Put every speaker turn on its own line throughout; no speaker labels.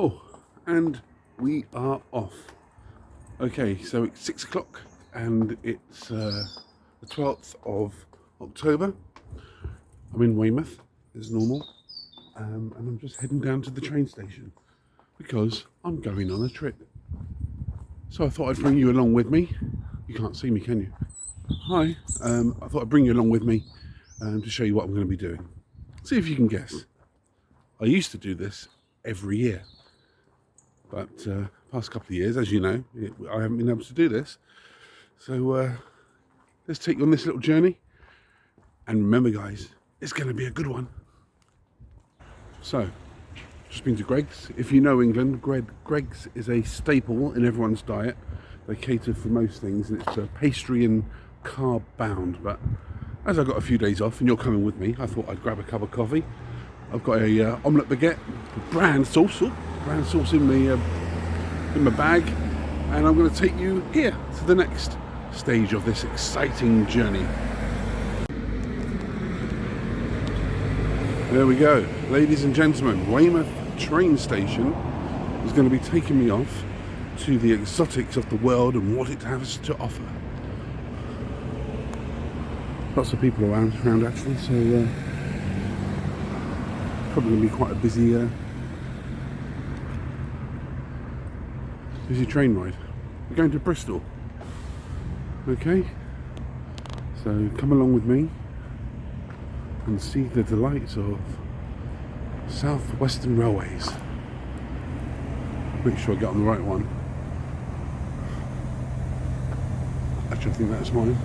Oh, and we are off. Okay, so it's 6 o'clock and it's the 12th of October. I'm in Weymouth as normal, and I'm just heading down to the train station because I'm going on a trip. So I thought I'd bring you along with me. You can't see me, can you? Hi. I thought I'd bring you along with me to show you what I'm going to be doing. See if you can guess. I used to do this every year, but past couple of years, as you know, I haven't been able to do this. So let's take you on this little journey. And remember, guys, it's going to be a good one. So, just been to Greggs. If you know England, Greggs is a staple in everyone's diet. They cater for most things, and it's pastry and carb bound. But as I got a few days off, and you're coming with me, I thought I'd grab a cup of coffee. I've got a omelette baguette, bran sauce in my bag, and I'm going to take you here to the next stage of this exciting journey. There we go, ladies and gentlemen. Weymouth train station is going to be taking me off to the exotics of the world and what it has to offer. Lots of people around actually, so probably going to be quite a busy train ride. We're going to Bristol. Okay, so come along with me and see the delights of South Western Railways. Make sure I get on the right one. Actually, I think that's mine.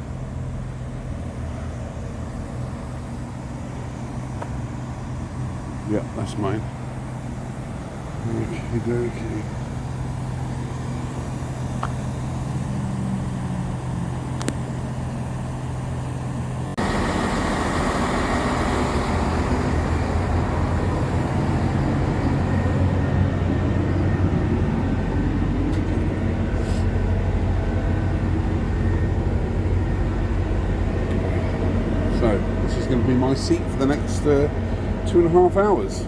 Yeah, that's mine. Okay. So this is going to be my seat for the next 2.5 hours.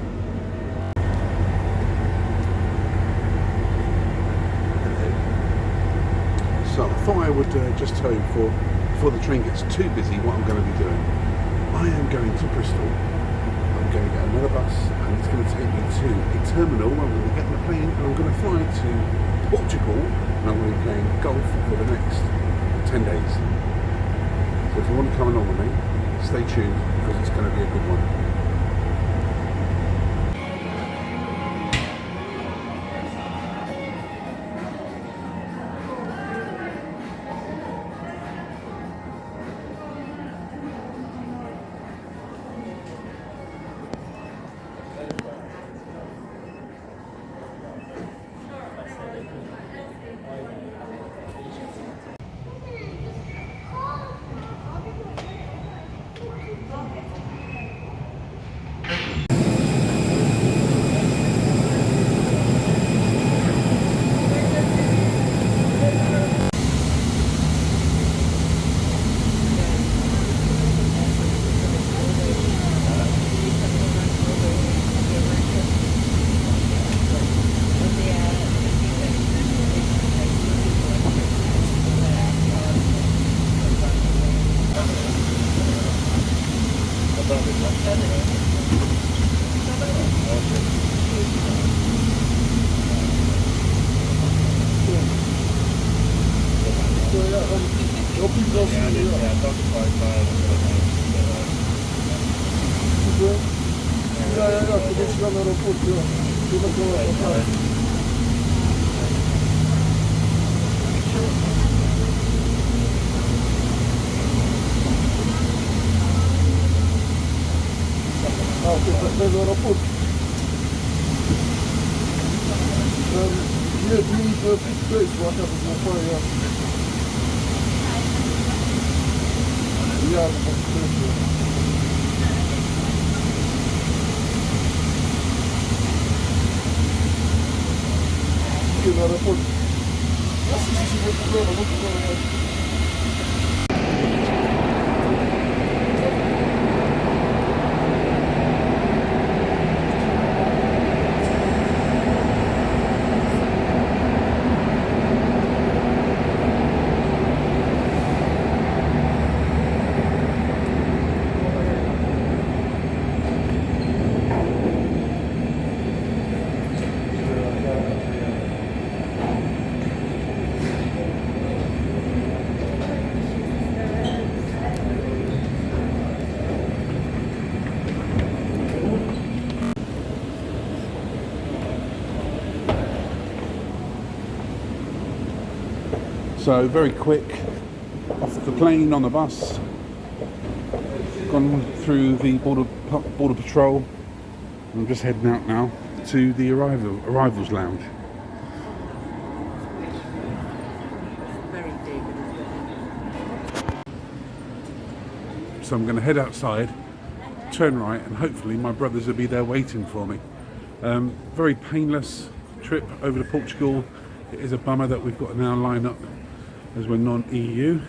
So I thought I would just tell you before the train gets too busy what I'm going to be doing. I am going to Bristol. I'm going to get another bus and it's going to take me to a terminal where I'm going to get on the plane and I'm going to fly to Portugal and I'm going to be playing golf for the next 10 days. So if you want to come along with me, stay tuned because it's going to be a good one.
Bez aeroportu. Nie, to jest właśnie to znaczenie. Ja to podkreślę. Nie, na aeroportu. Ja się nie podoba,
So very quick, off the plane, on the bus, gone through the border patrol. I'm just heading out now to the arrivals lounge.
Very deep.
So I'm going to head outside, turn right, and hopefully my brothers will be there waiting for me. Very painless trip over to Portugal. It is a bummer that we've got to now line up as we're non-EU.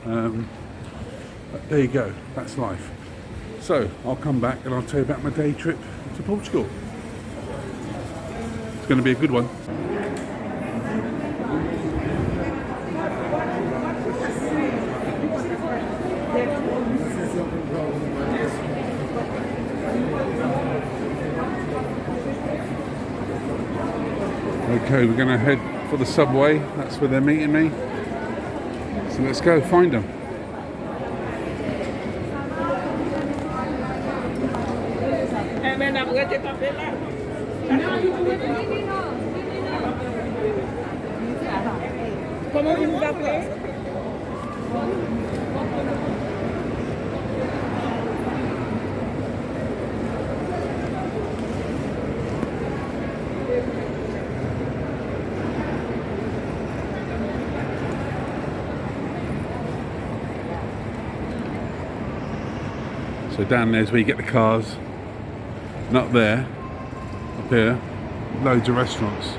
But there you go, that's life. So I'll come back and I'll tell you about my day trip to Portugal. It's going to be a good one. Okay, we're going to head for the subway. That's where they're meeting me. So let's go find them.
Comment vous vous appelez?
So down there's where you get the cars. And up there, up here, loads of restaurants.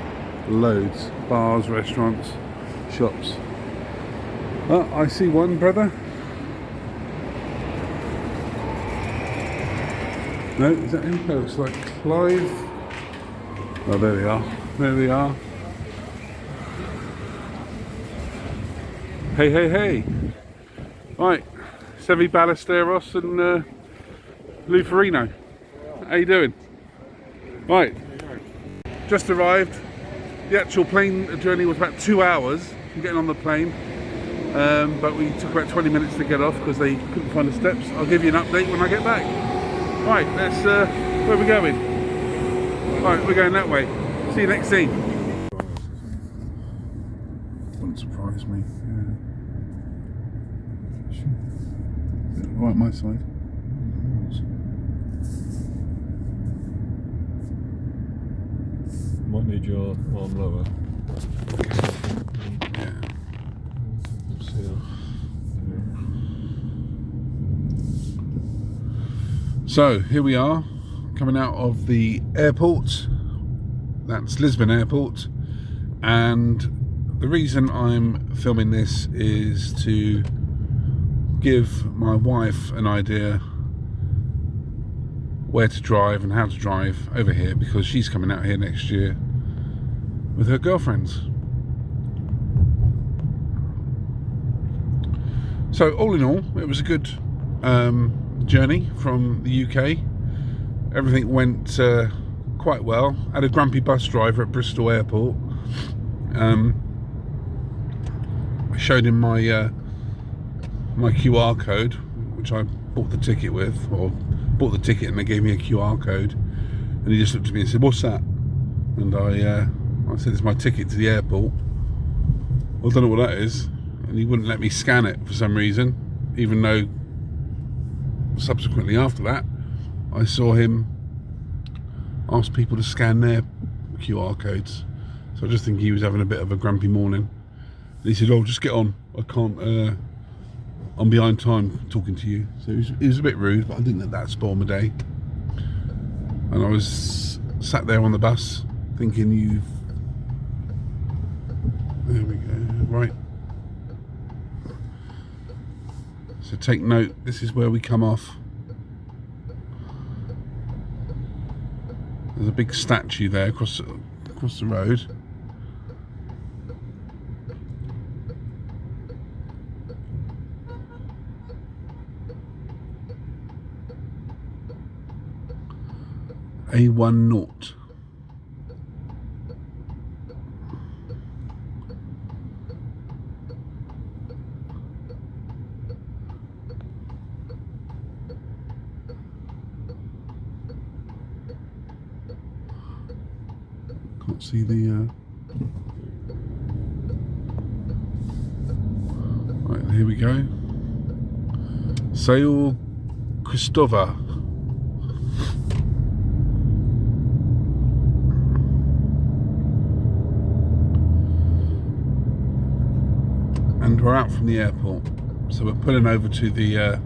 Loads. Bars, restaurants, shops. Oh, I see one, brother. No, is that him? No, it's like Clive. Oh, there they are. There they are. Hey, hey, hey. Right. Sevi Ballesteros and Lou Farino. How you doing? Right. Just arrived. The actual plane journey was about 2 hours getting on the plane. But we took about 20 minutes to get off because they couldn't find the steps. I'll give you an update when I get back. Right, let's, where are we going? Right, we're going that way. See you next scene. Wouldn't surprise me. Yeah. Right, my side.
Might need your arm lower.
Yeah. So here we are, coming out of the airport. That's Lisbon Airport, and the reason I'm filming this is to give my wife an idea where to drive and how to drive over here, because she's coming out here next year with her girlfriends. So all in all, it was a good journey from the UK. Everything went quite well. I had a grumpy bus driver at Bristol Airport. I showed him my my QR code, which I bought the ticket with, or bought the ticket and they gave me a QR code, and he just looked at me and said, "What's that?" And I said, "It's my ticket to the airport." Well, I don't know what that is, and he wouldn't let me scan it for some reason, even though subsequently after that I saw him ask people to scan their QR codes. So I just think he was having a bit of a grumpy morning, and he said, "Oh, just get on, I can't, I'm behind time talking to you." So he was a bit rude, but I didn't let that spoil my day. And I was sat there on the bus thinking, there we go, right. So take note, this is where we come off. There's a big statue there across the road. A10. Can't see the here we go. São Cristóvão. And we're out from the airport. So we're pulling over to the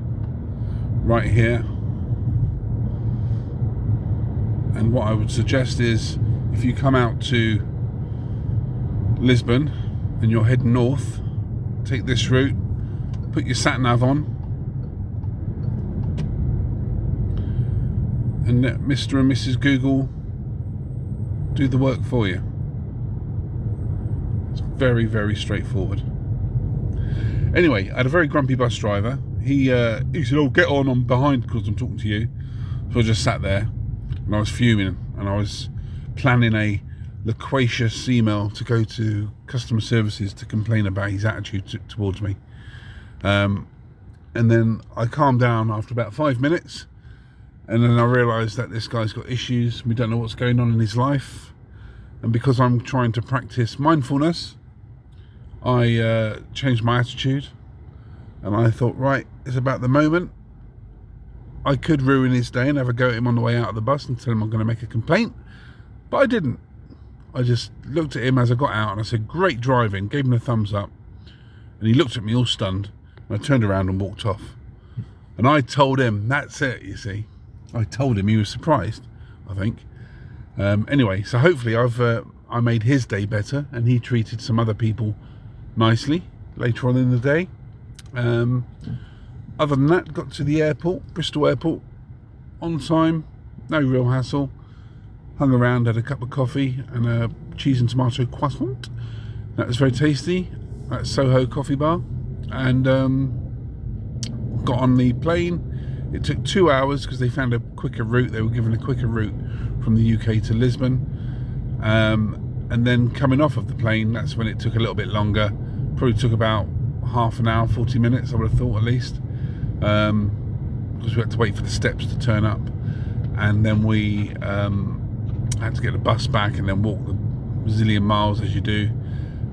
right here. And what I would suggest is, if you come out to Lisbon and you're heading north, take this route, put your sat nav on, and let Mr. and Mrs. Google do the work for you. It's very, very straightforward. Anyway, I had a very grumpy bus driver. He said, "Oh, get on, I'm behind because I'm talking to you." So I just sat there and I was fuming, and I was planning a loquacious email to go to customer services to complain about his attitude towards me. And then I calmed down after about 5 minutes, and then I realised that this guy's got issues. We don't know what's going on in his life, and because I'm trying to practice mindfulness, I changed my attitude, and I thought, right, it's about the moment. I could ruin his day and have a go at him on the way out of the bus and tell him I'm going to make a complaint, but I didn't. I just looked at him as I got out and I said, "Great driving," gave him a thumbs up, and he looked at me all stunned, and I turned around and walked off. And I told him, that's it, you see. I told him. He was surprised, I think. Anyway, so hopefully I made his day better, and he treated some other people nicely later on in the day. Other than that, got to the airport, Bristol Airport, on time, no real hassle. Hung around, had a cup of coffee and a cheese and tomato croissant. That was very tasty at Soho Coffee Bar. And got on the plane. It took 2 hours because they found a quicker route. They were given a quicker route from the UK to Lisbon. And then coming off of the plane, that's when it took a little bit longer. Probably took about half an hour, 40 minutes, I would have thought, at least. Because we had to wait for the steps to turn up. And then we had to get the bus back and then walk the zillion miles as you do.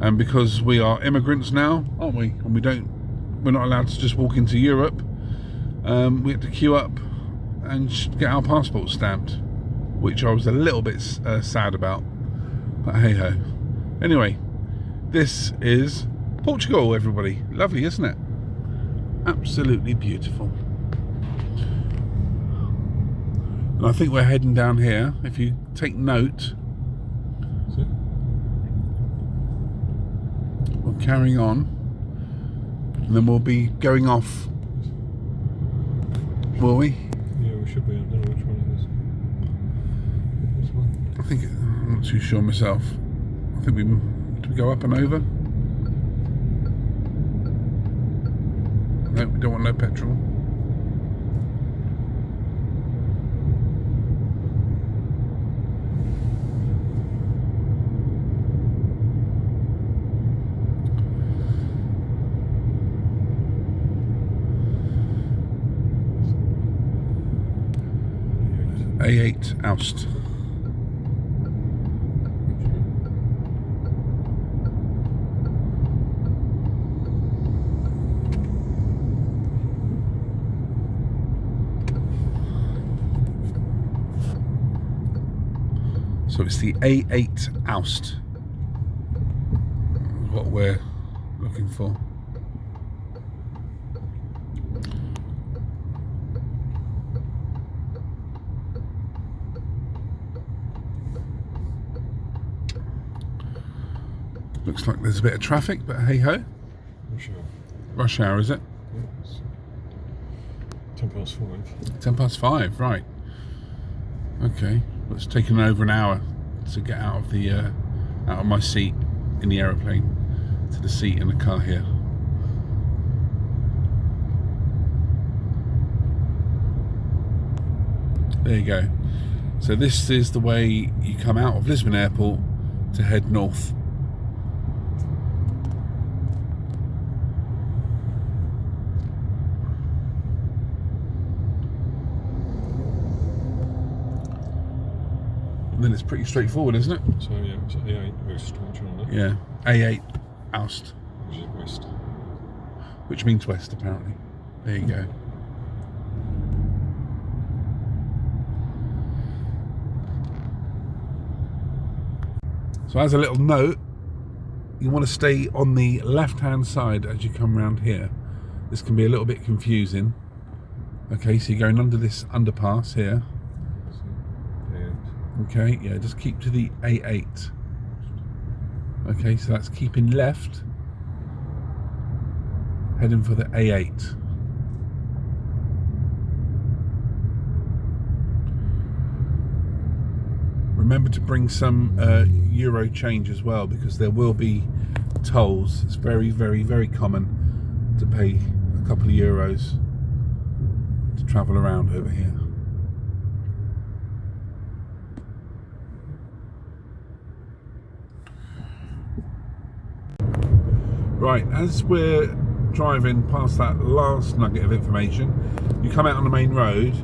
And because we are immigrants now, aren't we? And we're not allowed to just walk into Europe. We had to queue up and get our passports stamped, which I was a little bit sad about. But hey ho. Anyway, this is Portugal, everybody. Lovely, isn't it? Absolutely beautiful. And I think we're heading down here. If you take note, we're carrying on, and then we'll be going off. Will we?
Yeah, we should be. I don't know which one it is. This one?
I think I'm not too sure myself. I think do we go up and over? No, we don't want no petrol. A8 Oust. So it's the A8 Oust, what we're looking for. Looks like there's a bit of traffic, but hey ho.
Rush hour.
Rush hour, is it?
Yeah, it's 5:10.
5:10, right. Okay, well, it's taken over an hour to get out of my seat in the aeroplane to the seat in the car here. There you go. So this is the way you come out of Lisbon Airport to head north. And then it's pretty straightforward, isn't it?
So yeah, it's A8 Oust, what you on there?
Yeah, A8 Oust.
Which is west.
which means west apparently. There you go. So as a little note, you want to stay on the left hand side as you come round here. This can be a little bit confusing. Okay, so you're going under this underpass here. Okay, yeah, just keep to the A8. Okay, so that's keeping left, heading for the A8. Remember to bring some Euro change as well, because there will be tolls. It's very, very, very common to pay a couple of euros to travel around over here. Right, as we're driving past that last nugget of information, you come out on the main road,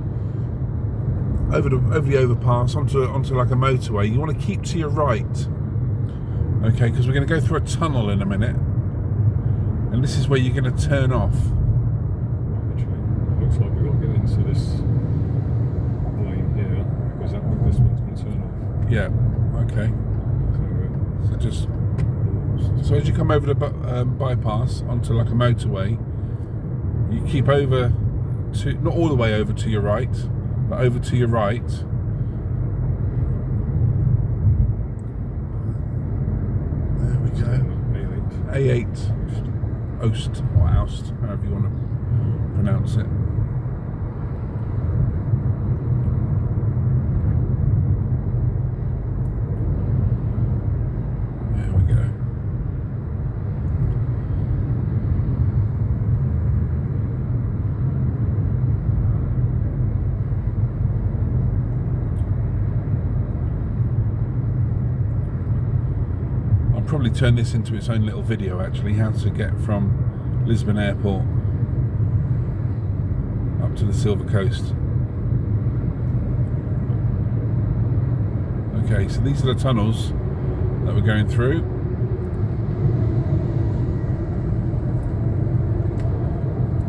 over the overpass, onto like a motorway. You want to keep to your right, okay, because we're going to go through a tunnel in a minute, and this is where you're going to turn off.
Actually, it looks like we've got to get into this lane here, because this one's going to turn off.
Yeah, okay. So as you come over the bypass onto like a motorway, you keep over to, not all the way over to your right, but over to your right. There we go. A8 Ost or Oust, however you want to pronounce it. There we go. Probably turn this into its own little video, actually, how to get from Lisbon Airport up to the Silver Coast. Okay, so these are the tunnels that we're going through.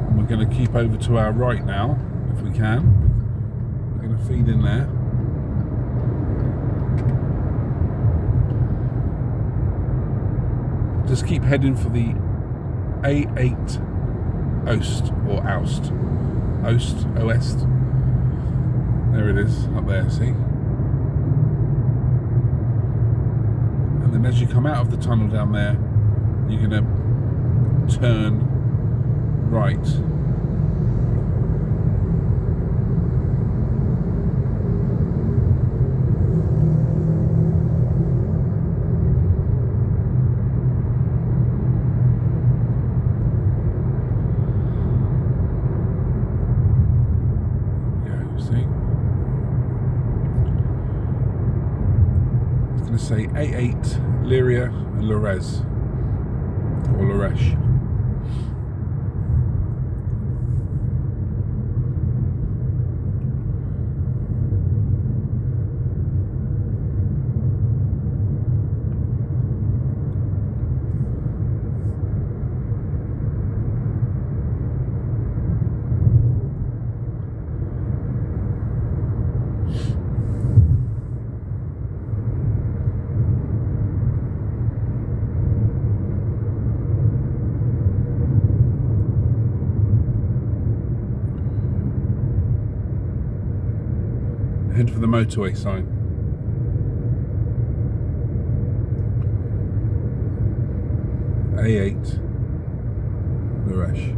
And we're going to keep over to our right now, if we can. We're going to feed in there. Just keep heading for the A8 Ost or Oust. Ost, Oest. There it is, up there, see? And then as you come out of the tunnel down there, you're going to turn right. Say A8 Liria and Lorez or Loresh. Head for the motorway sign. A8 Loresh.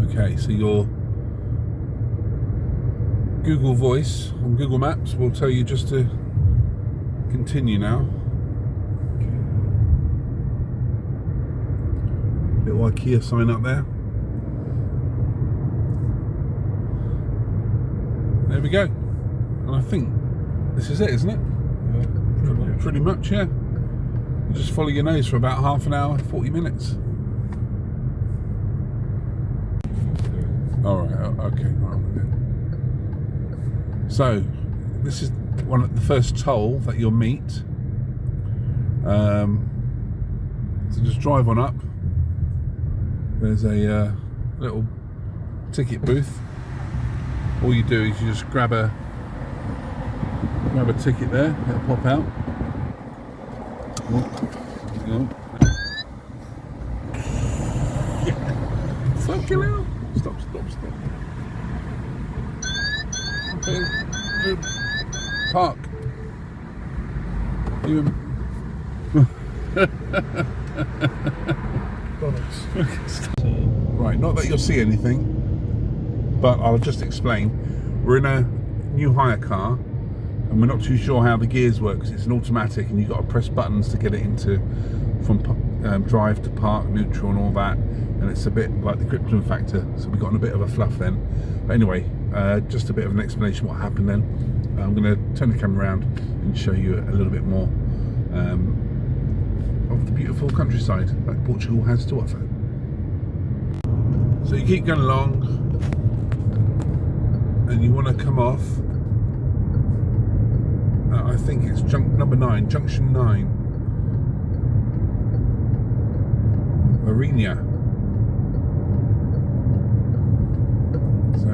Okay, so your Google Voice on Google Maps will tell you just to continue now. Little IKEA sign up there. There we go. And I think this is it, isn't it?
Yeah,
pretty much, yeah. You just follow your nose for about half an hour, 40 minutes. Alright, okay. So, this is the first toll that you'll meet. So just drive on up. There's a little ticket booth. All you do is you just grab a ticket there. It'll pop out. Oh. Yeah. Fucking hell! Stop! Okay. Park. Right, not that you'll see anything, but I'll just explain. We're in a new hire car, and we're not too sure how the gears work because it's an automatic, and you've got to press buttons to get it into from drive to park, neutral, and all that. And it's a bit like the Krypton factor, so we got in a bit of a fluff then. But anyway, just a bit of an explanation what happened then. I'm going to turn the camera around and show you a little bit more of the beautiful countryside that Portugal has to offer. So you keep going along and you want to come off I think it's number 9, junction 9, Larinia. So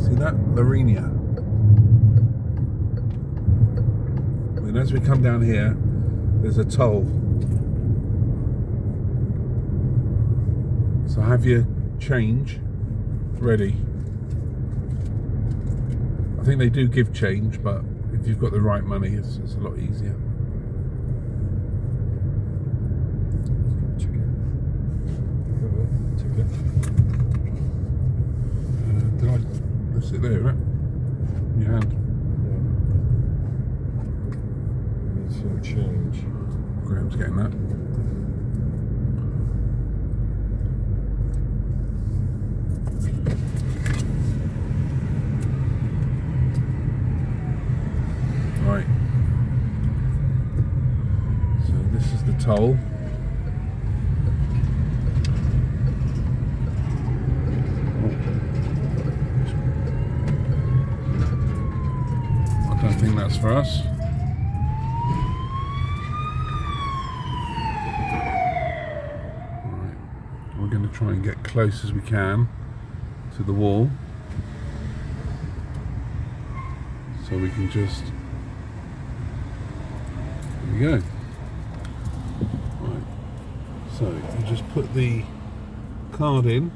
see that, Larinia. And as we come down here, there's a toll. So have your change ready. I think they do give change, but if you've got the right money, it's a lot easier. That's it there, right? In your hand.
Yeah. Need some change.
Graham's getting that. Right. So this is the toll. I don't think that's for us. Right. We're going to try and get close as we can to the wall, so we can just. There we go. Right. So you just put the card in.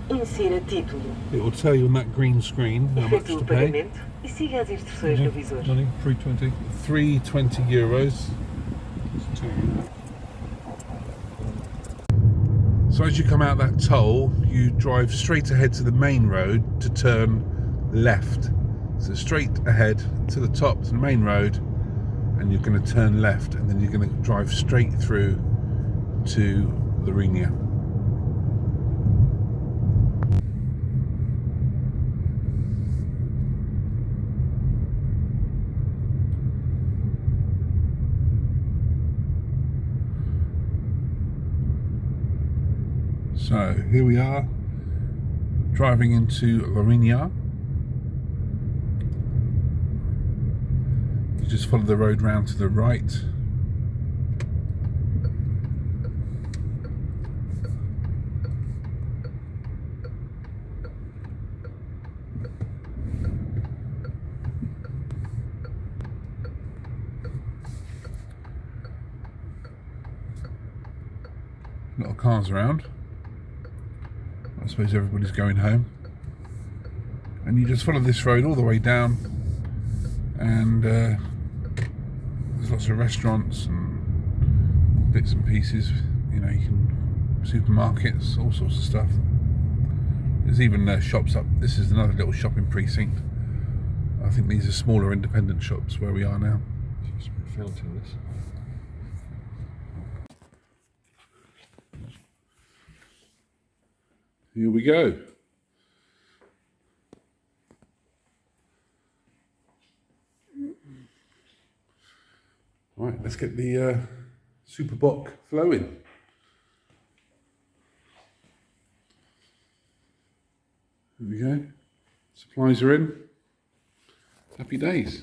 Insira título.
It will tell you on that green screen how much
Efetue
to
o
pay.
pagamento e siga as instruções no visor.
Money, 320.
320 euros.
It's 2.
So as you come out that toll, you drive straight ahead to the main road to turn left. So straight ahead to the top to the main road, and you're going to turn left, and then you're going to drive straight through to Larinia. So here we are, driving into Larinia. You just follow the road round to the right. A lot of cars around. I suppose everybody's going home. And you just follow this road all the way down, and there's lots of restaurants and bits and pieces, you know, you can, supermarkets, all sorts of stuff. There's even shops up. This is another little shopping precinct. I think these are smaller independent shops where we are now.
Just fountain this.
Here we go. Right, let's get the Super Bock flowing. There we go. Supplies are in. Happy days.